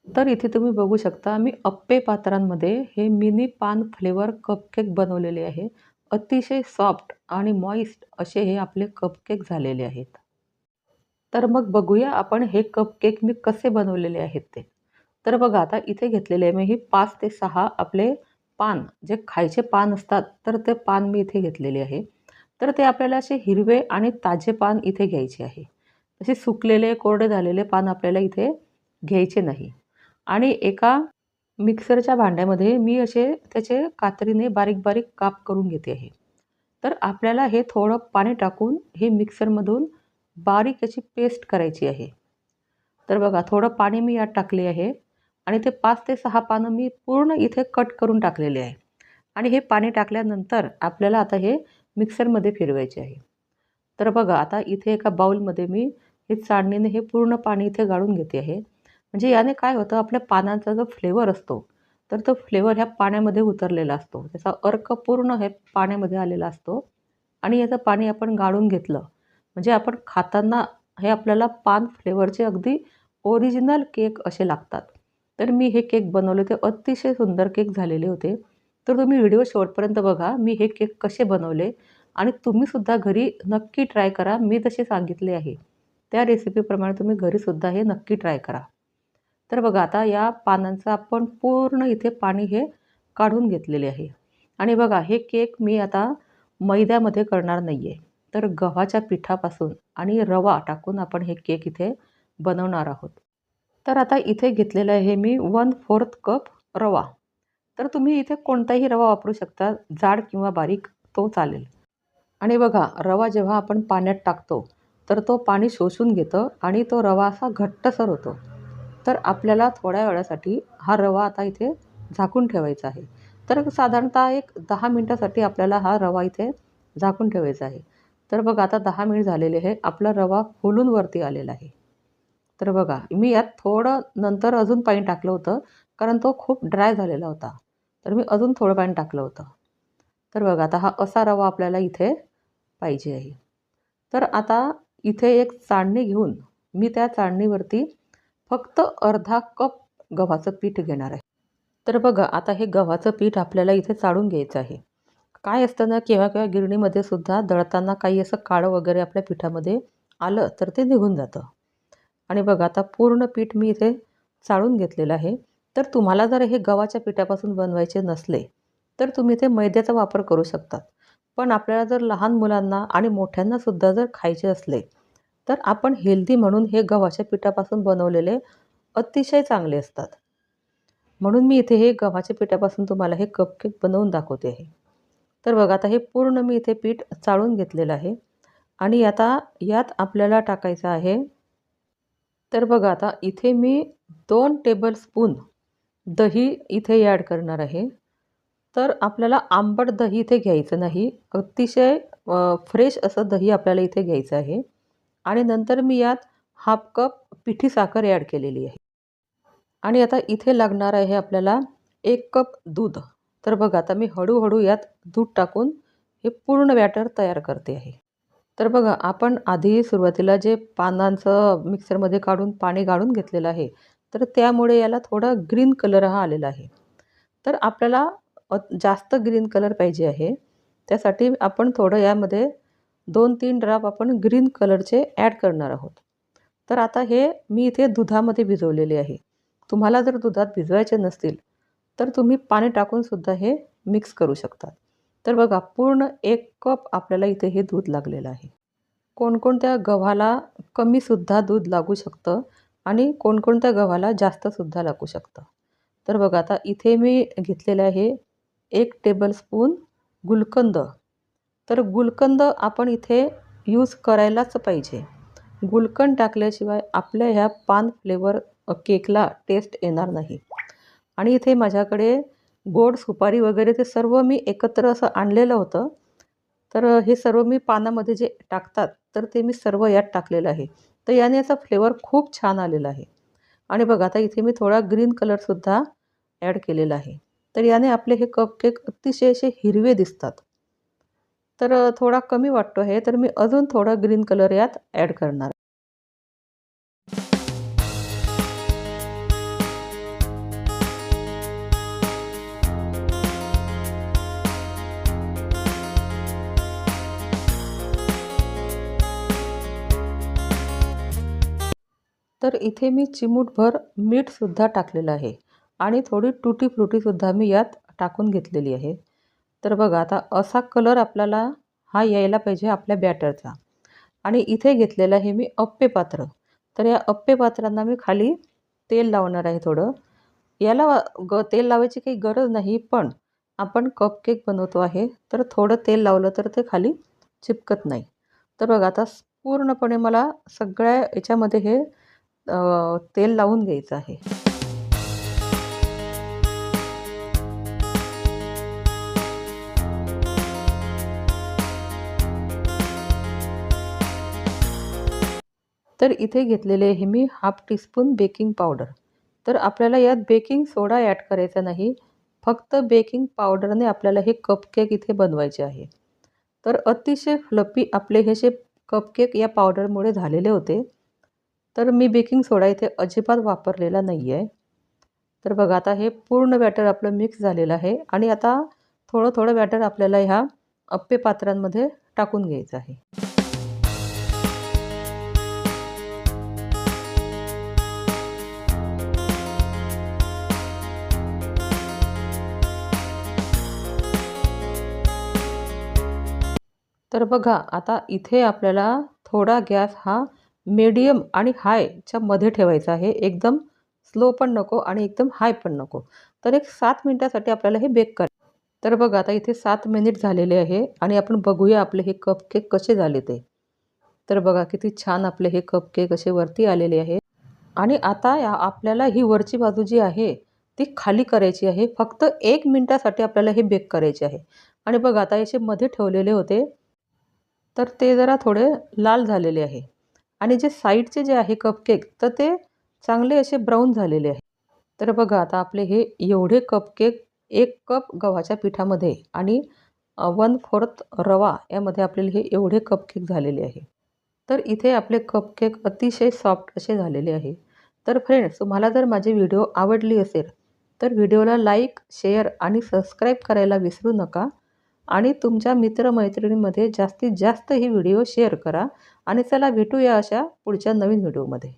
तर इथे तुम्ही बघू शकता मी अप्पे पात्रांमध्ये हे मिनी पान फ्लेवर कपकेक बनवलेले आहे. अतिशय सॉफ्ट आणि मॉइस्ट असे हे आपले कपकेक झालेले आहेत. तर मग बघूया आपण हे कपकेक मी कसे बनवलेले आहेत ते. तर बघा आता इथे घेतलेले आहे मी ही 5 ते 6 आपले पान, जे खायचे पान असतात, तर ते पान मी इथे घेतलेले आहे. तर ते आपल्याला असे हिरवे आणि ताजे पान इथे घ्यायचे आहे. असे सुकलेले, कोरडे झालेले पान आपल्याला इथे घ्यायचे नाही. आणि एका मिक्सरच्या भांड्यामध्ये मी असे त्याचे कात्रीने बारीक-बारीक काप करून घेते आहे. तर आपल्याला हे थोडं पाणी टाकून हे मिक्सरमधून बारीक अशी पेस्ट करायची आहे. तर बघा थोडं पाणी मी यात टाकले आहे आणि ते 5 ते 6 पानं मी पूर्ण इथे कट करून टाकलेले आहे. आणि हे पाणी टाकल्यानंतर आपल्याला आता हे मिक्सरमध्ये फिरवायचे आहे. तर बघा आता इथे एका बाउलमध्ये मी हे चाळणीने हे पूर्ण पाणी इथे गाळून घेते आहे. म्हणजे याने काय होतं आपल्या पानांचा जो फ्लेवर असतो, तर तो फ्लेवर ह्या पाण्यामध्ये उतरलेला असतो. त्याचा अर्क पूर्ण हे पाण्यामध्ये आलेला असतो आणि याचं पाणी आपण गाळून घेतलं, म्हणजे आपण खाताना हे आपल्याला पान फ्लेवरचे अगदी ओरिजिनल केक असे लागतात. तर मी हे केक बनवले ते अतिशय सुंदर केक झालेले होते. तर तुम्ही व्हिडिओ शेवटपर्यंत बघा मी हे केक कसे बनवले आणि तुम्हीसुद्धा घरी नक्की ट्राय करा. मी जसे सांगितले आहे त्या रेसिपीप्रमाणे तुम्ही घरीसुद्धा हे नक्की ट्राय करा. तर बघा आता या पानांचं आपण पूर्ण इथे पाणी हे काढून घेतलेले आहे. आणि बघा हे केक मी आता मैद्यामध्ये करणार नाही आहे. तर गव्हाच्या पिठापासून आणि रवा टाकून आपण हे केक इथे बनवणार आहोत. तर आता इथे घेतलेलं आहे मी 1/4 कप रवा. तर तुम्ही इथे कोणताही रवा वापरू शकता, जाड किंवा बारीक तो चालेल. आणि बघा रवा जेव्हा आपण पाण्यात टाकतो, तर तो पाणी शोषून घेतं आणि तो रवा असा घट्टसर होतो. तर आपल्याला थोड्या वेळासाठी हा रवा आता इथे झाकून ठेवायचा आहे. तर साधारणतः एक 10 मिनिटासाठी आपल्याला हा रवा इथे झाकून ठेवायचा आहे. तर बघा आता 10 मिनिट झालेले आहे. आपला रवा फुलून वरती आलेला आहे. तर बघा मी यात थोडं नंतर अजून पाणी टाकलं होतं, कारण तो खूप ड्राय झालेला होता. तर मी अजून थोडं पाणी टाकलं होतं. तर बघा आता हा असा रवा आपल्याला इथे पाहिजे आहे. तर आता इथे एक चाळणी घेऊन मी त्या चाळणीवरती फक्त अर्धा कप गव्हाचं पीठ घेणार आहे. तर बघा आता हे गव्हाचं पीठ आपल्याला इथे चाळून घ्यायचं आहे. काय असतं ना केव्हा-केव्हा गिरणीमध्ये सुद्धा दळताना काही असं काळं वगैरे आपल्या पिठामध्ये आलं तर ते निघून जातं. आणि बघा आता पूर्ण पीठ मी इथे चाळून घेतलेलं आहे. तर तुम्हाला जर हे गव्हाच्या पिठापासून बनवायचे नसले, तर तुम्ही ते मैद्याचा वापर करू शकतात. पण आपल्याला जर लहान मुलांना आणि मोठ्यांनासुद्धा जर खायचे असले, तर आपण हेल्दी म्हणून हे गव्हाच्या पिठापासून बनवलेले अतिशय चांगले असतात. म्हणून मी इथे हे गव्हाच्या पिठापासून तुम्हाला हे कपकेक बनवून दाखवते आहे. तर बघा आता हे पूर्ण मी इथे पीठ चाळून घेतलेलं आहे आणि आता यात आपल्याला टाकायचं आहे. तर बघा आता इथे मी 2 टेबलस्पून दही इथे ॲड करणार आहे. तर आपल्याला आंबट दही इथे घ्यायचं नाही. अतिशय फ्रेश असं दही आपल्याला इथे घ्यायचं आहे. आणि नंतर मी यात 1/2 कप पिठी साखर ॲड केलेली आहे. आणि आता इथे लागणार आहे आपल्याला 1 कप दूध. तर बघा आता मी हळू यात दूध टाकून हे पूर्ण बॅटर तयार करते आहे. तर बघा आपण आधी सुरुवातीला जे पानांचं मिक्सरमध्ये काढून पाणी गाळून घेतलेलं आहे, तर त्यामुळे याला थोडा ग्रीन कलर हा आलेला आहे. तर आपल्याला जास्त ग्रीन कलर पाहिजे आहे. त्यासाठी आपण थोडं यामध्ये 2-3 ड्रॉप आपण ग्रीन कलरचे ॲड करणार आहोत. तर आता हे मी इथे दुधामध्ये भिजवलेले आहे. तुम्हाला जर दुधात भिजवायचे नसतील, तर तुम्ही पाणी टाकून सुद्धा हे मिक्स करू शकता. तर बघा पूर्ण 1 कप आपल्याला इथे हे दूध लागलेलं आहे. कोणकोणत्या गव्हाला कमीसुद्धा दूध लागू शकतं आणि कोणकोणत्या गव्हाला जास्तसुद्धा लागू शकतं. तर बघा आता इथे मी घेतलेलं आहे 1 टेबलस्पून गुलकंद. तर गुलकंद आपण इथे यूज करायलाच पाहिजे. गुलकंद टाकल्याशिवाय आपल्या ह्या पान फ्लेवर केकला टेस्ट येणार नाही. आणि इथे माझ्याकडे गोड सुपारी वगैरे ते सर्व मी एकत्र असं आणलेलं होतं. तर हे सर्व मी पानामध्ये जे टाकतात, तर ते मी सर्व यात टाकलेलं आहे. तर याने याचा फ्लेवर खूप छान आलेला आहे. आणि बघा आता इथे मी थोडा ग्रीन कलरसुद्धा ॲड केलेला आहे. तर याने आपले हे कपकेक अतिशय असे हिरवे दिसतात. तर थोडा कमी वाटतो आहे, तर मी अजून थोडा ग्रीन कलर यात ॲड करणार. तर इथे मी चिमूटभर मीठसुद्धा टाकलेलं आहे आणि थोडी टुटी फ्रुटीसुद्धा मी यात टाकून घेतलेली आहे. तर बघा आता असा कलर आपल्याला हा यायला पाहिजे आपल्या बॅटरचा. आणि इथे घेतलेलं आहे मी अप्पे पात्र. तर या अप्पे पात्रांना मी खाली तेल लावणार आहे थोडं. याला तेल लावायची काही गरज नाही, पण आपण कपकेक बनवतो आहे, तर थोडं तेल लावलं तर ते खाली चिपकत नाही. तर बघा आता पूर्णपणे मला सगळ्या याच्यामध्ये हे तेल लावून घ्यायचं आहे. तर इथे घेतलेले आहे मी हाफ टीस्पून बेकिंग पावडर. तर आपल्याला यात बेकिंग सोडा ॲड करायचा नाही. फक्त बेकिंग पावडरने आपल्याला हे कपकेक इथे बनवायचे आहे. तर अतिशय फ्लफी आपले हे जे कपकेक या पावडरमुळे झालेले होते. तर मी बेकिंग सोडा इथे अजिबात वापरलेला नाही आहे. तर बघा आता हे पूर्ण बॅटर आपलं मिक्स झालेलं आहे आणि आता थोडं बॅटर आपल्याला ह्या अप्पे पात्रांमध्ये टाकून घ्यायचं आहे. तर बघा आता इथे आपल्याला थोडा गॅस हा मीडियम आणि हायच्या मध्ये ठेवायचा आहे. एकदम स्लो पण नको आणि एकदम हाय पण नको. तर एक 7 मिनिटासाठी आपल्याला हे बेक करायचं. तर बघा आता इथे 7 मिनिट झालेले आहे आणि आपण बघूया आपले हे कपकेक कसे झाले ते. तर बघा किती छान आपले हे कपकेक असे वरती आलेले आहे. आणि आता आपल्याला ही वरची बाजू जी आहे ती खाली करायची आहे. फक्त 1 मिनिटासाठी आपल्याला हे बेक करायचे आहे. आणि बघा आता याचे मध्ये ठेवलेले होते, तर ते जरा थोडे लाल झालेले आहे. आणि जे साईडचे जे आहे कपकेक तर ते चांगले असे ब्राऊन झालेले आहे. तर बघा आता आपले हे एवढे कपकेक 1 कप गव्हाच्या पिठामध्ये आणि 1/4 रवा यामध्ये आपल्याला हे एवढे कपकेक झालेले आहे. तर इथे आपले कपकेक अतिशय सॉफ्ट असे झालेले आहे. तर फ्रेंड्स, तुम्हाला जर माझी व्हिडिओ आवडली असेल तर व्हिडिओला लाईक, शेअर आणि सबस्क्राईब करायला विसरू नका. आणि तुमच्या मित्रमैत्रिणींमध्ये जास्तीत जास्त ही व्हिडिओ शेअर करा. आणि चला भेटूया अशा पुढच्या नवीन व्हिडिओमध्ये.